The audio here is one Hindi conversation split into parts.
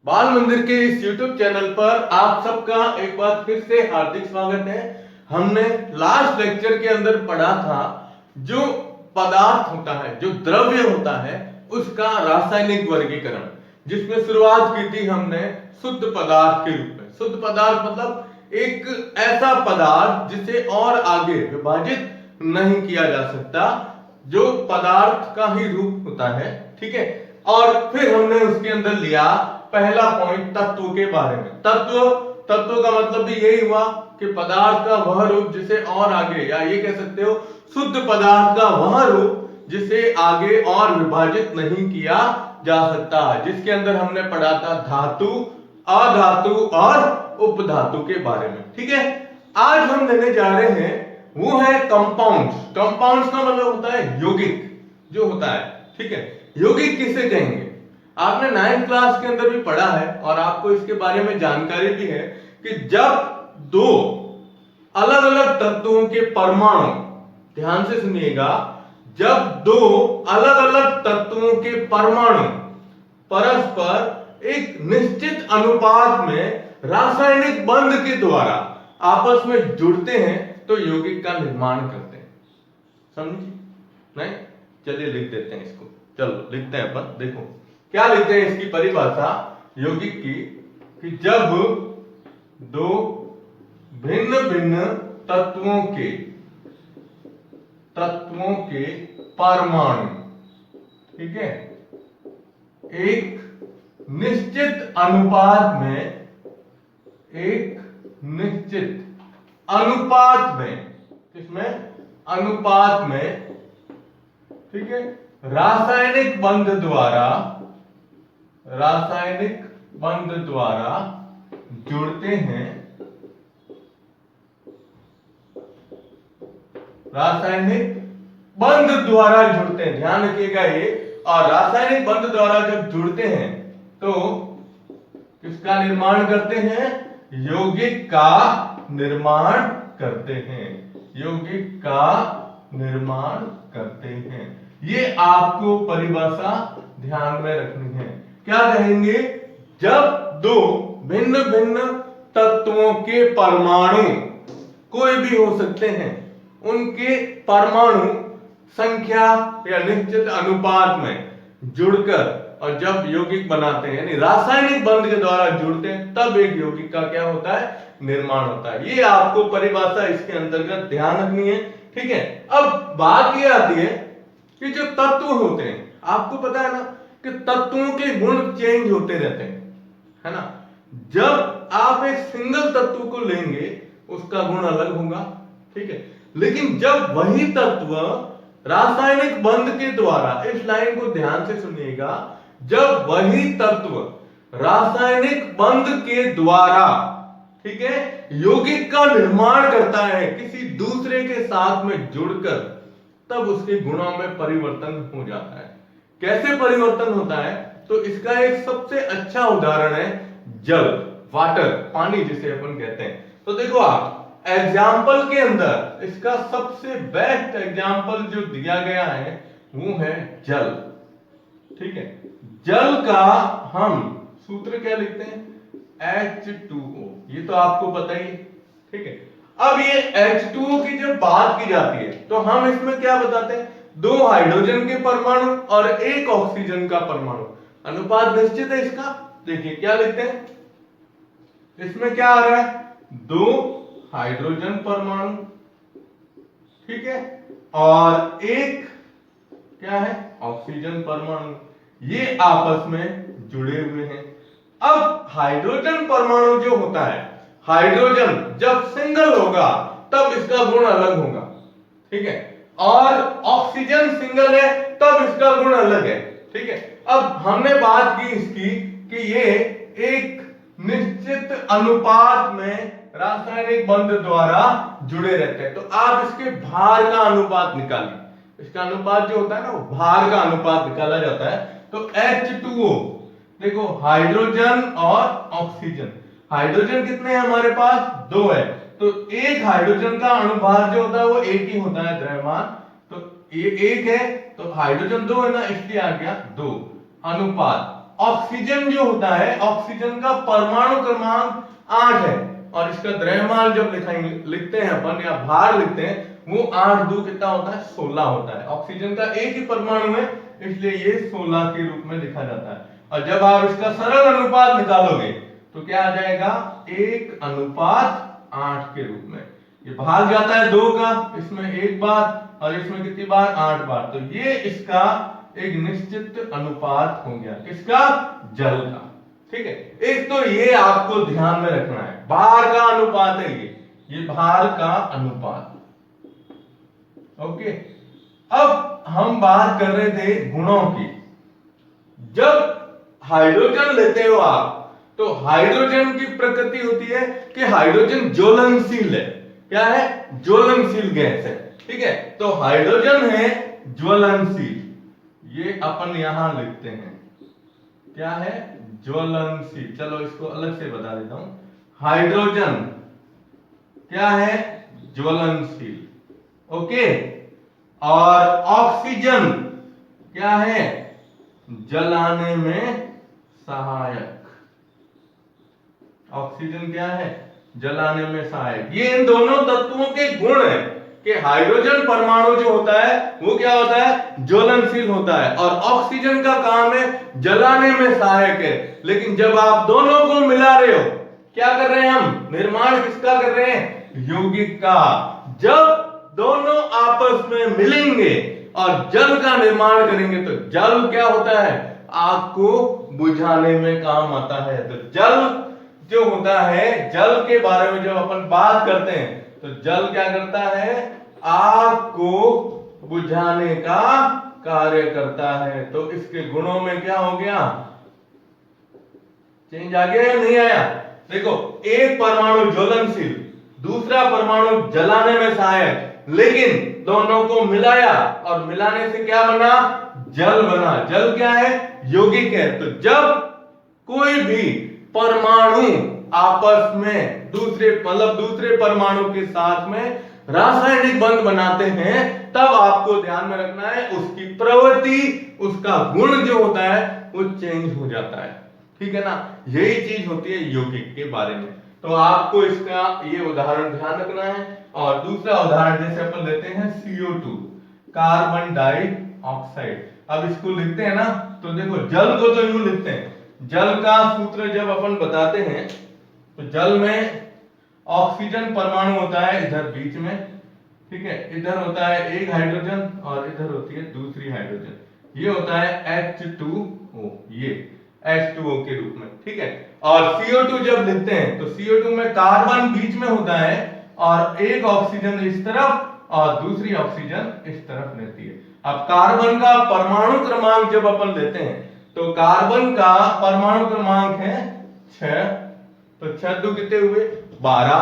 बाल मंदिर के इस YouTube चैनल पर आप सबका एक बार फिर से हार्दिक स्वागत है। हमने लास्ट लेक्चर के अंदर पढ़ा था जो पदार्थ होता है, जो द्रव्य होता है, उसका रासायनिक वर्गीकरण, जिसमें शुरुआत की थी हमने शुद्ध पदार्थ के रूप में। शुद्ध पदार्थ मतलब एक ऐसा पदार्थ जिसे और आगे विभाजित नहीं किया जा सकता, जो पदार्थ का ही रूप होता है। ठीक है। और फिर हमने उसके अंदर लिया पहला पॉइंट तत्व के बारे में। तत्व का मतलब भी यही हुआ कि पदार्थ का वह रूप जिसे और आगे, या ये कह सकते हो शुद्ध पदार्थ का वह रूप जिसे आगे और विभाजित नहीं किया जा सकता, जिसके अंदर हमने पढ़ा था धातु, अधातु और उपधातु के बारे में। ठीक है। आज हम लेने जा रहे हैं वो है कंपाउंड्स। कंपाउंड्स का मतलब होता है यौगिक, जो होता है। ठीक है। यौगिक किसे कहेंगे? आपने 9th क्लास के अंदर भी पढ़ा है और आपको इसके बारे में जानकारी भी है कि जब दो अलग अलग तत्वों के परमाणु, ध्यान से सुनिएगा, जब दो अलग अलग तत्वों के परमाणु परस्पर एक निश्चित अनुपात में रासायनिक बंध के द्वारा आपस में जुड़ते हैं तो यौगिक का निर्माण करते हैं। समझिए? नहीं? चलिए लिख देते हैं इसको। चलो लिखते हैं अपन। देखो क्या लिखते हैं इसकी परिभाषा यौगिक की, कि जब दो भिन्न भिन्न तत्वों के परमाणु, ठीक है, एक निश्चित अनुपात में, किसमें? अनुपात में, ठीक है, रासायनिक बंध द्वारा जुड़ते हैं। रासायनिक बंध द्वारा जुड़ते हैं, ध्यान रखिएगा ये। और रासायनिक बंध द्वारा जब जुड़ते हैं तो किसका निर्माण करते हैं? यौगिक का निर्माण करते हैं। यौगिक का निर्माण करते हैं। ये आपको परिभाषा ध्यान में रखनी है। क्या कहेंगे? जब दो भिन्न भिन्न तत्वों के परमाणु, कोई भी हो सकते हैं, उनके परमाणु संख्या या निश्चित अनुपात में जुड़कर और जब यौगिक बनाते हैं, यानी रासायनिक बंध के द्वारा जुड़ते हैं, तब एक यौगिक का क्या होता है? निर्माण होता है। ये आपको परिभाषा इसके अंतर्गत ध्यान रखनी है। ठीक है। अब बात ये आती है कि जो तत्व होते हैं, आपको पता है ना कि तत्वों के गुण चेंज होते रहते हैं, है ना। जब आप एक सिंगल तत्व को लेंगे उसका गुण अलग होगा, ठीक है। लेकिन जब वही तत्व रासायनिक बंध के द्वारा, इस लाइन को ध्यान से सुनिएगा, जब वही तत्व रासायनिक बंध के द्वारा, ठीक है, यौगिक का निर्माण करता है किसी दूसरे के साथ में जुड़कर, तब उसके गुणों में परिवर्तन हो जाता है। कैसे परिवर्तन होता है? तो इसका एक सबसे अच्छा उदाहरण है जल, वाटर, पानी जिसे अपन कहते हैं। तो देखो आप एग्जाम्पल के अंदर इसका सबसे बेस्ट एग्जाम्पल जो दिया गया है वो है जल। ठीक है। जल का हम सूत्र क्या लिखते हैं? H2O। ये तो आपको पता ही। ठीक है। अब ये H2O की जब बात की जाती है तो हम इसमें क्या बताते हैं? दो हाइड्रोजन के परमाणु और एक ऑक्सीजन का परमाणु, अनुपात निश्चित है इसका। देखिए क्या लिखते हैं इसमें, क्या आ रहा है? दो हाइड्रोजन परमाणु, ठीक है, और एक क्या है? ऑक्सीजन परमाणु। ये आपस में जुड़े हुए हैं। अब हाइड्रोजन परमाणु जो होता है, हाइड्रोजन जब सिंगल होगा तब इसका गुण अलग होगा, ठीक है, और ऑक्सीजन सिंगल है तब इसका गुण अलग है। ठीक है। अब हमने बात की इसकी कि ये एक निश्चित अनुपात में रासायनिक बंध द्वारा जुड़े रहते हैं। तो आप इसके भार का अनुपात निकालिए। इसका अनुपात जो होता है ना, वो भार का अनुपात निकाला जाता है। तो H2O, देखो हाइड्रोजन और ऑक्सीजन, हाइड्रोजन कितने हैं हमारे पास? दो है। तो एक हाइड्रोजन का अणुभार जो होता है वो एक ही होता है, द्रव्यमान। तो ये एक है तो हाइड्रोजन दो है ना, इसलिए आ गया दो। अनुपात ऑक्सीजन जो होता है, ऑक्सीजन का परमाणु क्रमांक 8 है और इसका द्रव्यमान जब लिखते हैं अपन या भार लिखते हैं वो 8 2 कितना होता है 16 होता है। ऑक्सीजन का एक ही परमाणु है इसलिए ये 16 के रूप में लिखा जाता है। और जब आप इसका सरल अनुपात निकालोगे तो क्या आ जाएगा 1:8 के रूप में। ये भाग जाता है 2 का, इसमें 1 बार और इसमें कितनी बार 8 बार। तो ये इसका एक निश्चित अनुपात हो गया, किसका, जल का। ठीक है, एक तो ये आपको ध्यान में रखना है, भार का अनुपात है ये भार का अनुपात। ओके, अब हम बात कर रहे थे गुणों की। जब हाइड्रोजन लेते हो आप तो हाइड्रोजन की प्रकृति होती है कि हाइड्रोजन ज्वलनशील है। क्या है, ज्वलनशील गैस है। ठीक है, तो हाइड्रोजन है ज्वलनशील, ये अपन यहां लिखते हैं, क्या है, ज्वलनशील। चलो इसको अलग से बता देता हूं, हाइड्रोजन क्या है, ज्वलनशील। ओके, और ऑक्सीजन क्या है, जलाने में सहायक। ऑक्सीजन क्या है, जलाने में सहायक। ये इन दोनों तत्वों के गुण है कि हाइड्रोजन परमाणु जो होता है वो क्या होता है, ज्वलनशील होता है और ऑक्सीजन का काम है जलाने में सहायक है। लेकिन जब आप दोनों को मिला रहे हो, क्या कर रहे हैं हम, निर्माण किसका कर रहे हैं, यौगिक का। जब दोनों आपस में मिलेंगे और जल का निर्माण करेंगे तो जल क्या होता है, आग को बुझाने में काम आता है। तो जल जो होता है, जल के बारे में जब अपन बात करते हैं तो जल क्या करता है, आग को बुझाने का कार्य करता है। तो इसके गुणों में क्या हो गया, चेंज आ गया या नहीं आया। देखो, एक परमाणु ज्वलनशील, दूसरा परमाणु जलाने में सहायक, लेकिन दोनों को मिलाया और मिलाने से क्या बना, जल बना। जल क्या है, यौगिक है। तो जब कोई भी परमाणु आपस में दूसरे परमाणु के साथ में रासायनिक बंध बनाते हैं तब आपको ध्यान में रखना है उसकी प्रवृत्ति, उसका गुण जो होता है वो चेंज हो जाता है। ठीक है ना, यही चीज होती है यौगिक के बारे में। तो आपको इसका ये उदाहरण ध्यान रखना है। और दूसरा उदाहरण जैसे अपन लेते हैं CO2, कार्बन डाइऑक्साइड। अब इसको लिखते हैं ना, तो देखो जल को तो यूं लिखते हैं, जल का सूत्र जब अपन बताते हैं तो जल में ऑक्सीजन परमाणु होता है इधर बीच में, ठीक है, इधर होता है एक हाइड्रोजन और इधर होती है दूसरी हाइड्रोजन। ये होता है H2O, ये H2O के रूप में। ठीक है, और CO2 जब लिखते हैं तो CO2 में कार्बन बीच में होता है और एक ऑक्सीजन इस तरफ और दूसरी ऑक्सीजन इस तरफ रहती है। अब कार्बन का परमाणु क्रमांक जब अपन लेते हैं तो कार्बन का परमाणु क्रमांक है 6, तो 6 2 कितने हुए 12,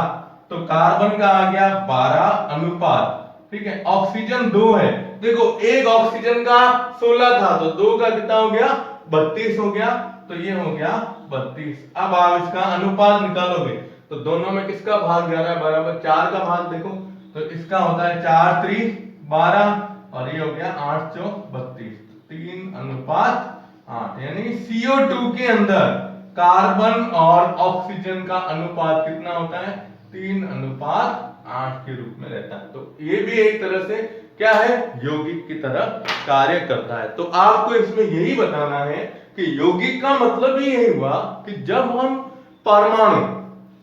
तो कार्बन का आ गया 12 अनुपात। ठीक है, ऑक्सीजन 2 है, देखो एक ऑक्सीजन का 16 था तो 2 का कितना हो गया 32 हो गया, तो ये हो गया 32। अब आप इसका अनुपात निकालोगे तो दोनों में किसका भाग जा रहा है, बराबर 4 का भाग। देखो तो इसका होता है 4 3 12 और ये हो गया 8 4 32, 3:8। यानी CO2 के अंदर कार्बन और ऑक्सीजन का अनुपात कितना होता है, 3:8 के रूप में रहता है। तो ये भी एक तरह से क्या है, यौगिक की तरह कार्य करता है। तो आपको इसमें यही बताना है कि यौगिक का मतलब ही यही हुआ कि जब हम परमाणु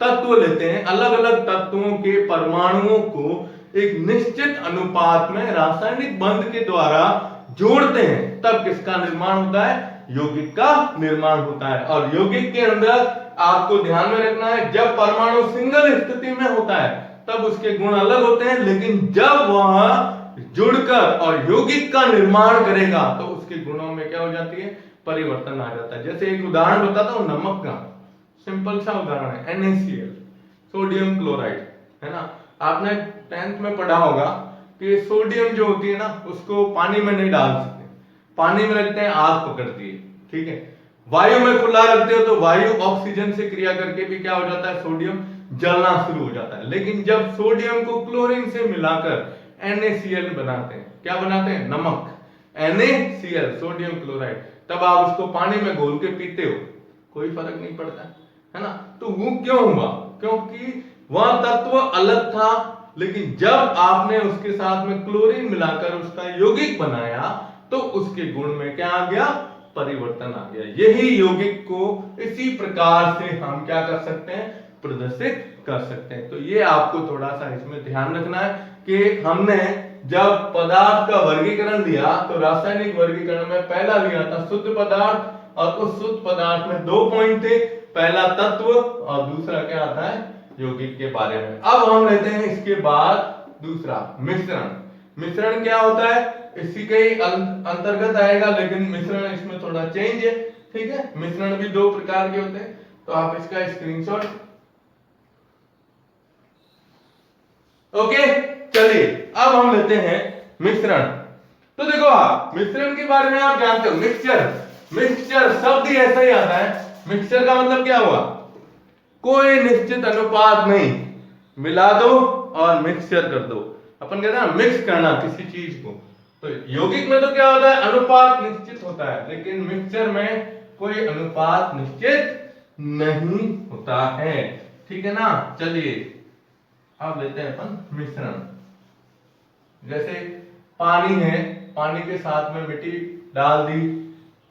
तत्व लेते हैं, अलग अलग तत्वों के परमाणुओं को एक निश्चित अनुपात में रासायनिक बंध के द्वारा जोड़ते हैं तब किसका निर्माण होता है, यौगिक का निर्माण होता है। और यौगिक के अंदर आपको ध्यान में रखना है, जब परमाणु सिंगल स्थिति में होता है तब उसके गुण अलग होते हैं, लेकिन जब वह जुड़कर और यौगिक का निर्माण करेगा तो उसके गुणों में क्या हो जाती है, परिवर्तन आ जाता है। जैसे एक उदाहरण बताता हूं नमक का, सिंपल सा उदाहरण है NaCl, सोडियम क्लोराइड, है ना। आपने 10th में पढ़ा होगा कि सोडियम जो होती है ना उसको पानी में नहीं डाल सकते, पानी में रखते हैं आग पकड़ती है। ठीक है, वायु में खुला रखते हो तो वायु ऑक्सीजन से क्रिया करके भी क्या हो जाता है, सोडियम जलना शुरू हो जाता है। लेकिन जब सोडियम को क्लोरीन से मिलाकर NaCl बनाते हैं, क्या बनाते हैं, नमक, NaCl सोडियम क्लोराइड, तब आप उसको पानी में घोल के पीते हो, कोई फर्क नहीं पड़ता है ना। तो वो क्यों हुआ? क्योंकि वह तत्व अलग था, लेकिन जब आपने उसके साथ में क्लोरीन मिलाकर उसका यौगिक बनाया तो उसके गुण में क्या आ गया? परिवर्तन आ गया। यही यौगिक को इसी प्रकार से हम क्या कर सकते हैं? प्रदर्शित कर सकते हैं। तो ये आपको थोड़ा सा इसमें ध्यान रखना है कि हमने जब पदार्थ का वर्गीकरण लिया तो रासायनिक वर्गीकरण में पहला लिया था शुद्ध पदार्थ, और उस शुद्ध पदार्थ में 2 पॉइंट थे, पहला तत्व और दूसरा क्या आता है? यौगिक के बारे में। अब हम लेते हैं इसके बाद दूसरा मिश्रण। मिश्रण क्या होता है? इसी के ही अंतर्गत आएगा, लेकिन मिश्रण इसमें थोड़ा चेंज है, ठीक है। मिश्रण भी 2 प्रकार के होते हैं, तो आप इसका स्क्रीनशॉट। ओके, चलिए अब हम लेते हैं मिश्रण। तो देखो आप मिश्रण के बारे में आप जानते हो, मिक्सचर। मिक्सचर शब्द ही ऐसा ही आता है। मिक्सचर का मतलब क्या हुआ? कोई निश्चित अनुपात नहीं, मिला दो और मिक्सचर कर दो। अपन कहते हैं मिक्स करना किसी चीज को। तो यौगिक में तो क्या होता है? अनुपात निश्चित होता है, लेकिन मिक्सचर में कोई अनुपात निश्चित नहीं होता है, ठीक है ना। चलिए अब लेते हैं अपन मिश्रण। जैसे पानी है, पानी के साथ में मिट्टी डाल दी,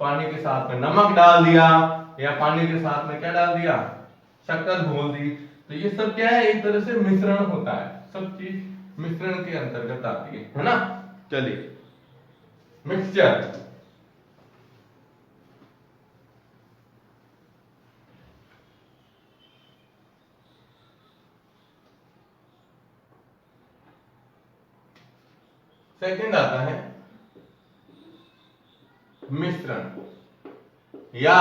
पानी के साथ में नमक डाल दिया, या पानी के साथ में क्या डाल दिया? शक्कर घोल दी। तो ये सब क्या है? एक तरह से मिश्रण होता है, सब चीज मिश्रण के अंतर्गत आती है ना। चलिए मिक्सचर। सेकंड आता है मिश्रण, या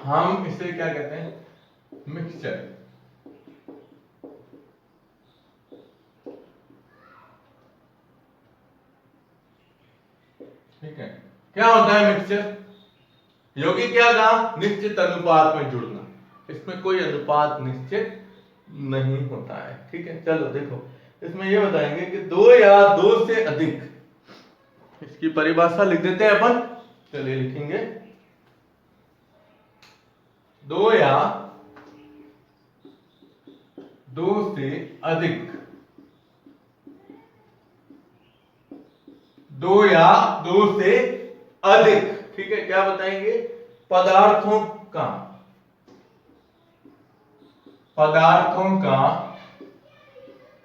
हम इसे क्या कहते हैं? मिक्सचर। ठीक है, क्या होता है मिक्सचर? यौगिक क्या कहा? निश्चित अनुपात में जुड़ना। इसमें कोई अनुपात निश्चित नहीं होता है, ठीक है। चलो देखो, इसमें ये बताएंगे कि 2 या 2 से अधिक, इसकी परिभाषा लिख देते हैं अपन। चलिए लिखेंगे 2 या 2 से अधिक, 2 या 2 से अधिक, ठीक है। क्या बताएंगे? पदार्थों का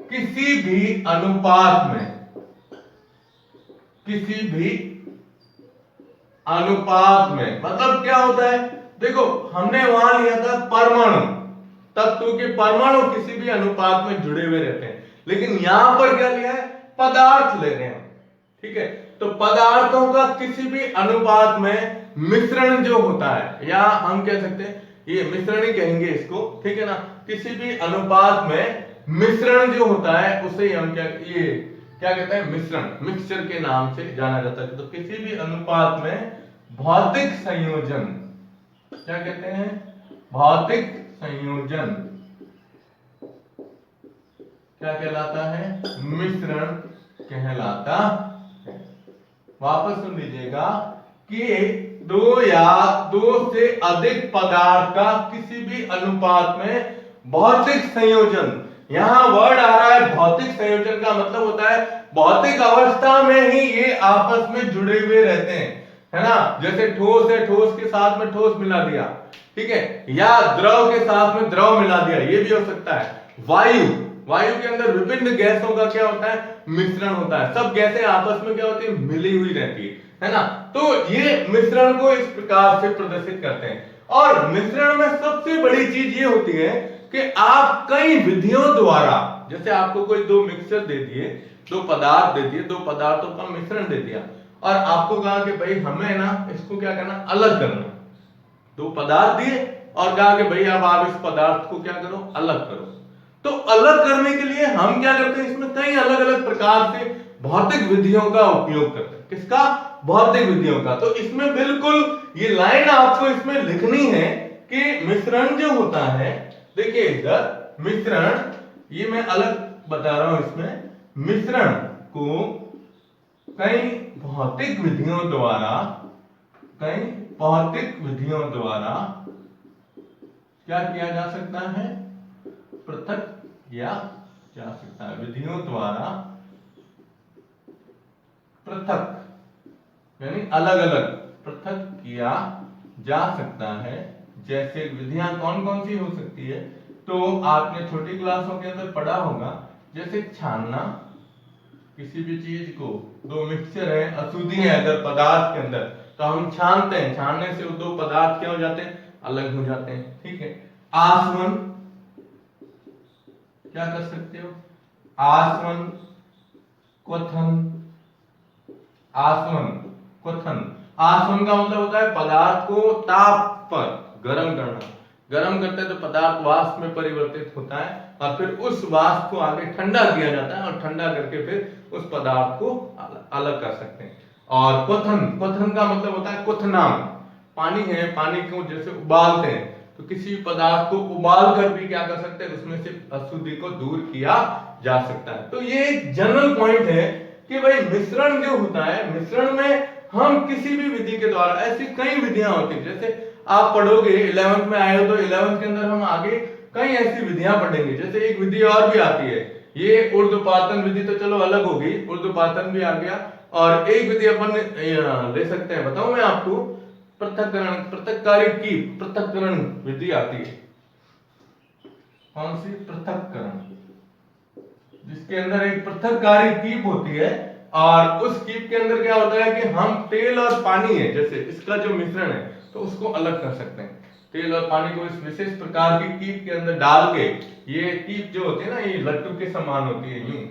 किसी भी अनुपात में, किसी भी अनुपात में मतलब क्या होता है? देखो हमने वहां लिया था परमाणु, तत्व के परमाणु किसी भी अनुपात में जुड़े हुए रहते हैं, लेकिन यहां पर क्या लिया है? पदार्थ ले रहे हैं, ठीक है। तो पदार्थों का किसी भी अनुपात में मिश्रण जो होता है, या हम कह सकते हैं ये मिश्रण ही कहेंगे इसको, ठीक है ना। किसी भी अनुपात में मिश्रण जो होता है उसे हम क्या कहते हैं? मिश्रण, मिक्सचर के नाम से जाना जाता है। तो किसी भी अनुपात में भौतिक संयोजन, क्या कहते हैं? भौतिक संयोजन क्या कहलाता है? मिश्रण कहलाता है। वापस सुन लीजिएगा कि 2 या 2 से अधिक पदार्थ का किसी भी अनुपात में भौतिक संयोजन, यहां वर्ड आ रहा है भौतिक संयोजन का मतलब होता है भौतिक अवस्था में ही ये आपस में जुड़े हुए रहते हैं, है ना। जैसे ठोस है, ठोस के साथ में ठोस मिला दिया, ठीक है, या द्रव के साथ में द्रव मिला दिया, ये भी हो सकता है। वायु के अंदर विभिन्न गैसों का क्या होता है? मिश्रण होता है। सब गैसें आपस में क्या होती है? मिली हुई रहती है ना। तो ये मिश्रण को इस प्रकार से प्रदर्शित करते हैं। और मिश्रण में सबसे बड़ी चीज ये होती है कि आप कई विधियों द्वारा, जैसे आपको कोई 2 मिक्सचर दे दिए, 2 पदार्थ दे दिए, 2 पदार्थों का मिश्रण दे दिया, और आपको कहा कि भाई हमें ना इसको क्या करना? अलग करना। 2 पदार्थ दिए और कहा कि भाई अब आप इस पदार्थ को क्या करो? अलग करो। तो अलग करने के लिए हम क्या करते हैं? इसमें कई अलग अलग प्रकार से भौतिक विधियों का उपयोग करते हैं। किसका? भौतिक विधियों का। तो इसमें बिल्कुल ये लाइन आपको इसमें लिखनी है कि मिश्रण जो होता है, देखिए इधर मिश्रण, ये मैं अलग बता रहा हूं, इसमें मिश्रण को कई भौतिक विधियों द्वारा क्या किया जा सकता है, पृथक किया जा सकता है, विधियों द्वारा पृथक यानी अलग अलग पृथक किया जा सकता है। जैसे विधियां कौन कौन सी हो सकती है, तो आपने छोटी क्लासों के अंदर पढ़ा होगा, जैसे छानना, किसी भी चीज को, दो मिक्सचर है, अशुद्धि है अगर पदार्थ के अंदर, तो हम छानते हैं, छानने से वो दो पदार्थ क्या हो जाते हैं, अलग हो जाते हैं। ठीक है। आसवन, क्या कर सकते हो, आसवन, क्वथन, आसवन, क्वथन। आसवन का मतलब होता है पदार्थ को ताप पर गर्म करना, गर्म करते हैं तो पदार्थ वाष्प में परिवर्तित होता है और फिर उस वाष्प को आगे ठंडा किया जाता है और ठंडा करके फिर उस पदार्थ को अलग कर सकते हैं। और क्वथन, क्वथन का मतलब होता है क्वथनाम, पानी है, पानी को जैसे उबालते हैं, तो किसी पदार्थ को उबाल कर भी क्या कर सकते हैं, उसमें से अशुद्धि को दूर किया जा सकता है। तो ये एक जनरल पॉइंट है कि भाई मिश्रण जो होता है, मिश्रण में हम किसी भी विधि के द्वारा, ऐसी कई विधियां होती है, जैसे आप पढ़ोगे 11th में आए हो तो 11th के अंदर हम आगे कई ऐसी विधियां पढ़ेंगे। जैसे एक विधि और भी आती है, ये ऊर्ध्वपातन विधि तो चलो अलग होगी, ऊर्ध्वपातन भी आ गया, और एक विधि अपन ले सकते हैं, बताऊं मैं आपको, पृथक्करण, पृथक्कारी की पृथक्करण विधि आती है। कौन सी, पृथक्करण, जिसके अंदर एक पृथक्कारी कीप होती है और उस कीप के अंदर क्या होता है कि हम तेल और पानी है, जैसे इसका जो मिश्रण है, तो उसको अलग कर सकते हैं। तेल और पानी को इस विशेष प्रकार की कीप के अंदर डाल के, ये कीप जो होती है ना, ये लट्टू के समान होती है, यूं,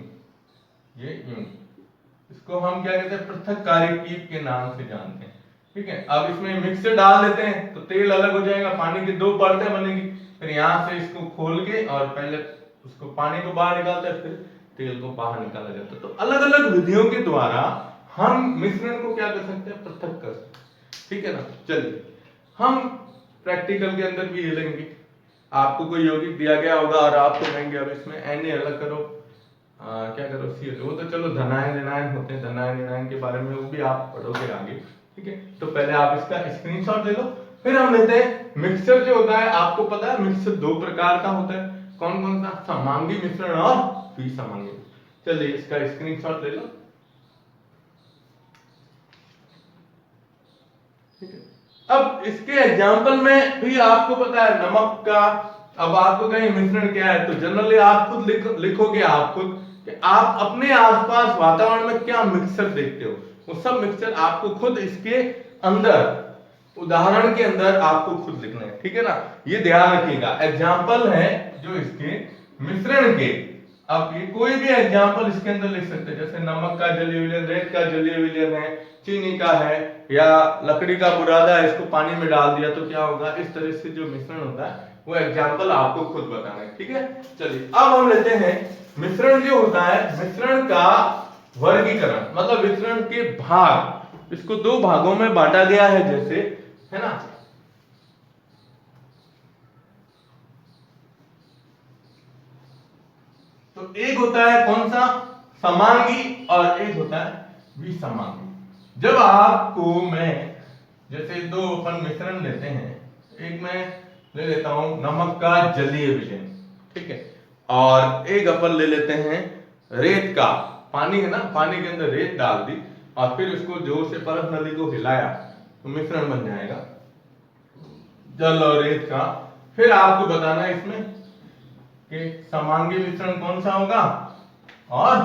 ये यूं, इसको हम क्या कहते हैं, पृथक्कारी कीप के नाम से जानते हैं। ठीक है। अब इसमें मिक्सर डाल देते हैं तो तेल अलग हो जाएगा, पानी की दो परतें बनेगी, फिर यहां से इसको खोल के और पहले उसको पानी को बाहर निकालते हैं, फिर तेल को बाहर निकाला जाता है। तो अलग अलग विधियों के द्वारा हम मिश्रण को क्या कर सकते हैं, पृथक कर सकते हैं। ठीक है ना। चलिए हम प्रैक्टिकल के अंदर भी ये लेंगे, आपको कोई यौगिक दिया गया होगा और आपको कहेंगे अब इसमें Na अलग करो, क्या करो, Cl, वो तो चलो धनायन ऋणायन होते हैं, धनायन ऋणायन के बारे में वो भी आप पढ़ोगे आगे। ठीक है। तो पहले आप इसका स्क्रीनशॉट ले लो, फिर हम लेते हैं मिक्सचर जो होता है। आपको पता है मिक्सचर दो प्रकार का होता है, कौन कौन सा, समांगी मिश्रण और विसमांगी। चलिए इसका स्क्रीनशॉट ले लो। ठीक है। अब इसके एग्जांपल में भी आपको पता है नमक का, अब आपको कहीं मिश्रण क्या है, तो जनरली आप खुद लिखोगे, आप खुद कि आप अपने आसपास वातावरण में क्या मिक्सचर देखते हो, वो सब मिक्सचर आपको खुद इसके अंदर, उदाहरण के अंदर आपको खुद लिखना है। ठीक है ना। ये ध्यान रखिएगा, एग्जाम्पल है जो इसके मिश्रण के। अब ये कोई भी एग्जाम्पल इसके अंदर लिख सकते हैं, जैसे नमक का जलीय विलयन, रेत का जलीय विलयन है, चीनी का है, या लकड़ी का बुरादा है, इसको पानी में डाल दिया तो क्या होगा, इस तरह से जो मिश्रण होता है वो एग्जाम्पल आपको खुद बताना है। ठीक है। चलिए अब हम लेते हैं मिश्रण जो होता है, मिश्रण का वर्गीकरण, मतलब मिश्रण के भाग, इसको दो भागों में बांटा गया है, जैसे, है ना। तो एक होता है कौन सा, समांगी, और एक होता है विसमांगी। जब आपको मैं, जैसे दो अपन मिश्रण लेते हैं, एक मैं ले लेता हूं नमक का जलीय विलयन, ठीक है, और एक अपन ले लेते हैं रेत का, पानी है ना, पानी के अंदर रेत डाल दी और फिर उसको जोर से परत नली को हिलाया तो मिश्रण बन जाएगा जल और रेत का। फिर आपको बताना है इसमें कि समांगी मिश्रण कौन सा होगा और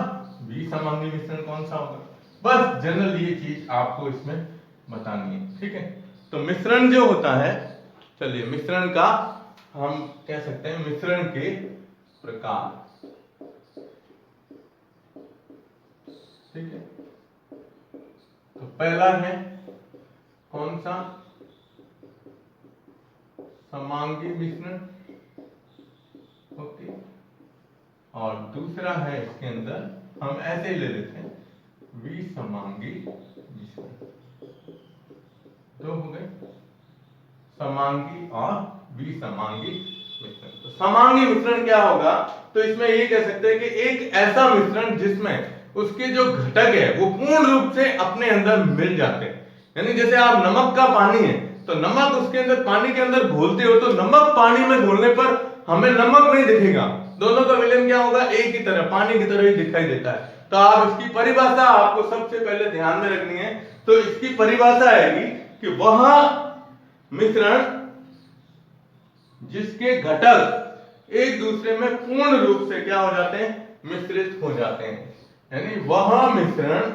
विसमांगी मिश्रण कौन सा होगा। बस जनरल ये चीज आपको इसमें बतानी है। ठीक है। तो मिश्रण जो होता है, चलिए मिश्रण का हम कह सकते हैं मिश्रण के प्रकार। ठीक है। तो पहला है कौन सा, समांगी मिश्रण, ओके, और दूसरा है इसके अंदर हम ऐसे ही ले लेते हैं विसमांगी मिश्रण। दो हो गए, समांगी और विसमांगी मिश्रण। तो समांगी मिश्रण क्या होगा, तो इसमें ये कह सकते हैं कि एक ऐसा मिश्रण जिसमें उसके जो घटक है वो पूर्ण रूप से अपने अंदर मिल जाते हैं। यानी जैसे आप नमक का पानी है तो नमक उसके अंदर पानी के अंदर घोलते हो तो नमक पानी में घोलने पर हमें नमक नहीं दिखेगा, दोनों का विलयन क्या होगा, एक ही तरह पानी की तरह ही दिखाई देता है। तो आप इसकी परिभाषा आपको सबसे पहले ध्यान में रखनी है। तो इसकी परिभाषा आएगी कि वह मिश्रण जिसके घटक एक दूसरे में पूर्ण रूप से क्या हो जाते हैं, मिश्रित हो जाते हैं। यानी वह मिश्रण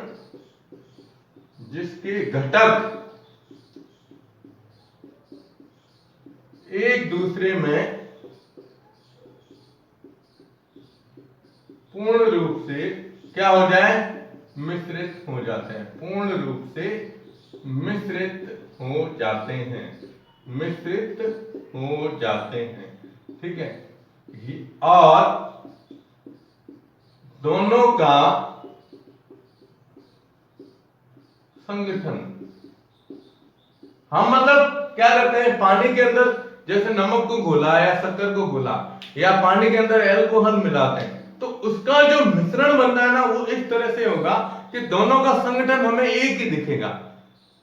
जिसके घटक एक दूसरे में पूर्ण रूप से क्या हो जाए, मिश्रित हो जाते हैं, पूर्ण रूप से मिश्रित हो जाते हैं, मिश्रित हो जाते हैं। ठीक है, और दोनों का संगठन, हम मतलब क्या करते हैं, पानी के अंदर जैसे नमक को घोला या शक्कर को घोला या पानी के अंदर एल्कोहल मिलाते हैं तो उसका जो मिश्रण बनता है ना वो इस तरह से होगा कि दोनों का संगठन हमें एक ही दिखेगा।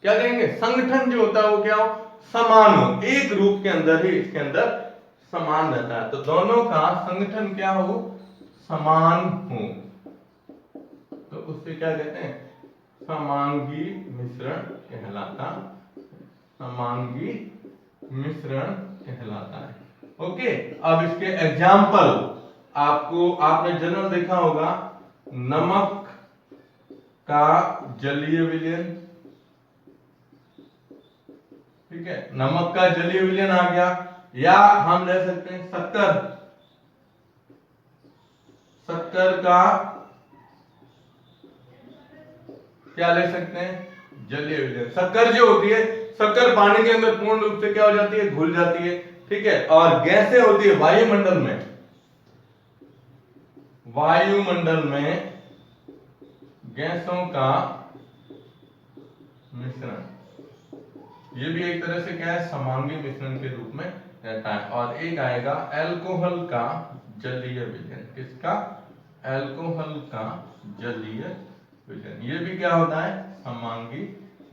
क्या कहेंगे, संगठन जो होता है वो क्या हो, समान हो, एक रूप के अंदर ही इसके अंदर समान रहता है। तो दोनों का संगठन क्या हो, समान हो, तो उससे क्या कहते हैं, समांगी मिश्रण कहलाता, समांगी मिश्रण कहलाता है। ओके, अब इसके एग्जाम्पल आपने जनरल देखा होगा, नमक का जलीय विलयन, ठीक है, नमक का जलीय विलयन आ गया, या हम ले सकते हैं शक्कर, शक्कर का क्या ले सकते हैं, जलीय विलयन। शक्कर जो होती है, शक्कर पानी के अंदर पूर्ण रूप से क्या हो जाती है, घुल जाती है। ठीक है, और गैसें होती है वायुमंडल में, वायुमंडल में गैसों का मिश्रण, ये भी एक तरह से क्या है, समांगी मिश्रण के रूप में रहता है। और एक आएगा अल्कोहल का जलीय विलयन, किसका, अल्कोहल का जलीय विलयन, ये भी क्या होता है, समांगी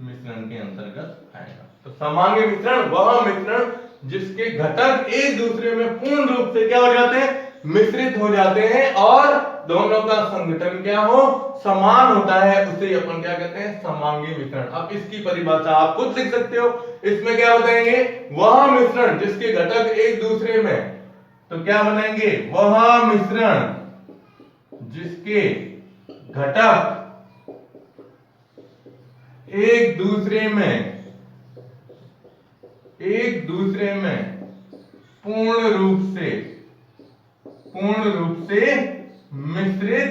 मिश्रण के अंतर्गत आएगा। तो समांगी मिश्रण वह मिश्रण जिसके घटक एक दूसरे में पूर्ण रूप से क्या हो जाते हैं, मिश्रित हो जाते हैं और दोनों का संगठन क्या हो, समान होता है, उसे अपन क्या कहते हैं, समांगी मिश्रण। अब इसकी परिभाषा आप खुद लिख सकते हो, इसमें क्या बताएंगे, वह मिश्रण जिसके घटक एक दूसरे में, तो क्या बनाएंगे, वह मिश्रण जिसके घटक एक दूसरे में पूर्ण रूप से मिश्रित,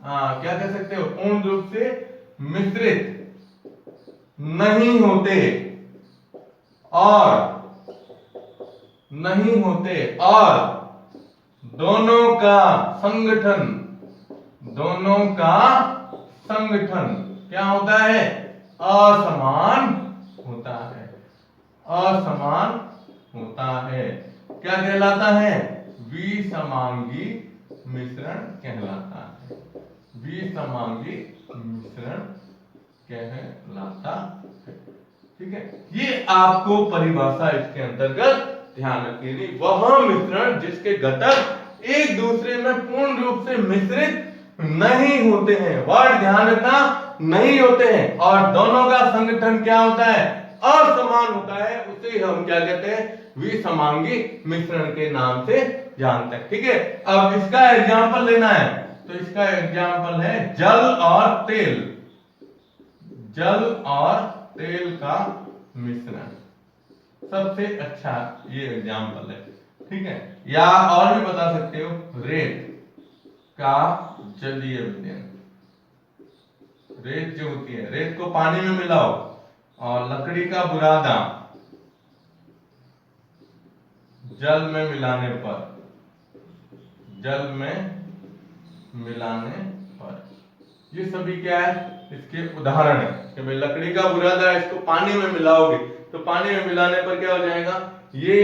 क्या कह सकते हो, पूर्ण रूप से मिश्रित नहीं होते और दोनों का संगठन क्या होता है, असमान होता है। क्या कहलाता है, विसमांगी मिश्रण कहलाता है, विसमांगी मिश्रण कहलाता है। ठीक है, ये आपको परिभाषा इसके अंतर्गत ध्यान रखनी, वह मिश्रण जिसके घटक एक दूसरे में पूर्ण रूप से मिश्रित नहीं होते हैं, वर्ड ध्यान रखना, नहीं होते हैं, और दोनों का संगठन क्या होता है, असमान होता है, उसे हम क्या कहते हैं, विसमांगी मिश्रण के नाम से जानते हैं। ठीक है, अब इसका एग्जांपल लेना है, तो इसका एग्जांपल है जल और तेल, जल और तेल का मिश्रण, सबसे अच्छा ये एग्जांपल है। ठीक है, या और भी बता सकते हो, रेत का जलीय विलयन, रेत जो होती है, रेत को पानी में मिलाओ और लकड़ी का बुरादा जल में मिलाने पर, ये सभी क्या है, इसके उदाहरण है कि भाई लकड़ी का बुरादा है, इसको पानी में मिलाओगे तो पानी में मिलाने पर क्या हो जाएगा, ये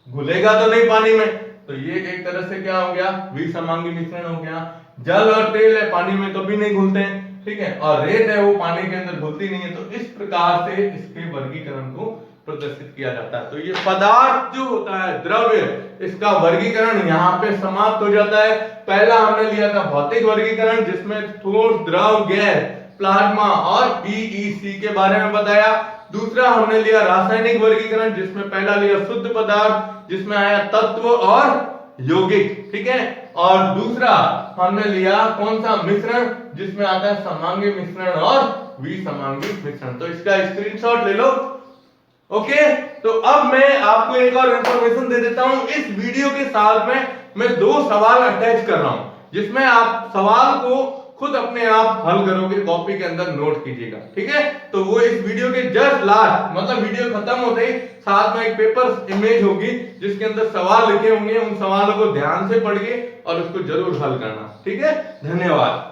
घुलेगा तो नहीं पानी में, तो ये एक तरह से क्या हो गया, विसमांगी मिश्रण हो गया। जल और तेल है, पानी में कभी नहीं घुलते हैं, ठीक है, और रेत है वो पानी के अंदर घुलती नहीं है। तो इस प्रकार से इसके वर्गीकरण को प्रदर्शित किया जाता है। तो ये पदार्थ जो होता है, द्रव्य, इसका वर्गीकरण यहाँ पे समाप्त हो जाता है। पहला हमने लिया था भौतिक वर्गीकरण, जिसमें ठोस, द्रव, गैस, प्लाज्मा और पीईसी के बारे में बताया। दूसरा हमने लिया रासायनिक वर्गीकरण, जिसमें पहला लिया शुद्ध पदार्थ, जिसमें आया तत्व और यौगिक, ठीक है, और दूसरा हमने लिया कौन सा, मिश्रण, जिसमें आता है समांगी मिश्रण और विसमांगी मिश्रण। तो इसका स्क्रीनशॉट ले लो। ओके, तो अब मैं आपको एक और इंफॉर्मेशन दे देता हूं। इस वीडियो के साथ में मैं 2 सवाल अटैच कर रहा हूं, जिसमें आप सवाल को खुद अपने आप हल करोगे, कॉपी के अंदर नोट कीजिएगा, ठीक है। तो वो इस वीडियो के जस्ट लास्ट, मतलब वीडियो खत्म होते ही साथ में एक पेपर इमेज होगी, जिसके अंदर सवाल लिखे होंगे। उन सवालों को ध्यान से पढ़िए और उसको जरूर हल करना, ठीक है। धन्यवाद।